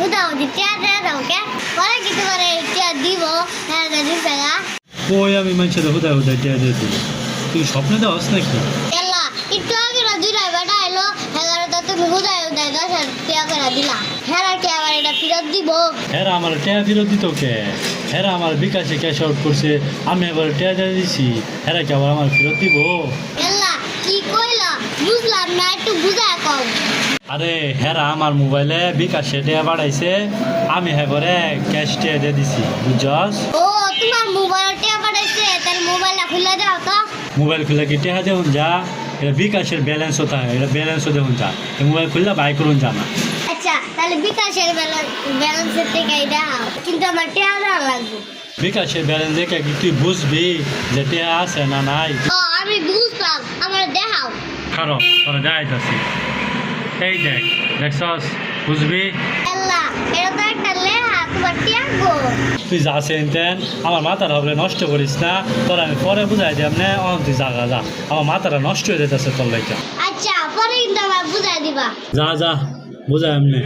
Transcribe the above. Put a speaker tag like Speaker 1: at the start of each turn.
Speaker 1: হুদা হুদি টিয়া দাও কে পরে কিছু করে টিয়া দিব হ্যাঁ দিবে না
Speaker 2: কই আমি মানুষের হুদায় হুদায় টিয়া দিয়ে দিই তুই স্বপ্নে দেওয়াস নাকি?
Speaker 1: এলা একটু আগে না দুই বেটা এলো এগারোটা তুমি হুদায় হুদায় 10,000 টিয়া করে দিলা হ্যাঁ কি আবার এটা ফেরত দিব?
Speaker 2: হেরা আমার টিয়া ফেরত দিত কে? হেরা আমার বিকাশে ক্যাশ আউট করছে, আমি এবার টিয়া দিয়ে দিছি, হেরা কি আবার আমার ফেরত দিব?
Speaker 1: এলা কি কইলা বুঝলাম না একটু বুঝায় কও।
Speaker 2: আরে হেরা আমার মোবাইলে বিকাশে টিয়া বাড়াইছে, আমি হ্যাঁ করে ক্যাশ টিয়া দিয়ে দিছি, বুঝছস?
Speaker 1: ও তোমার মোবাইল টিয়া পাঠাইছে তার মোবাইলটা খুলে দাও তো।
Speaker 2: মোবাইল খুলে কি টিয়া দেখুন যা, এটা বিকাশের ব্যালেন্সও থাকে, এটা ব্যালেন্সও দেখুন যা, এই মোবাইল খুললে বাই করুন যা না।
Speaker 1: আচ্ছা তাহলে বিকাশের ব্যালেন্সের থেকে দাও কিন্তু আমার টিয়া দেওয়া লাগবে।
Speaker 2: বিকাশের ব্যালেন্স দেখে কি তুই বুঝবি যে টিয়া আছে না নাই?
Speaker 1: ও আমি বুঝলাম আমার দেখাও।
Speaker 2: খারো তোরা যাইতাছি, এই দেখ দেখছস, বুঝবি?
Speaker 1: এলা এটা তো একটা লেহা তোমার টিয়া গো।
Speaker 2: তুই যাচ্ছেন তেন আমার মাথার হবে নষ্ট করিস না, তোরা আমি পরে বুঝাই দিলাম না, তুই জাগা যা, আমার মাথাটা নষ্ট হয়ে যেতেছে তোর লাইকা।
Speaker 1: আচ্ছা পরে কিন্তু আমার বুঝাই দিবা।
Speaker 2: যা যা বুঝাই এমনি।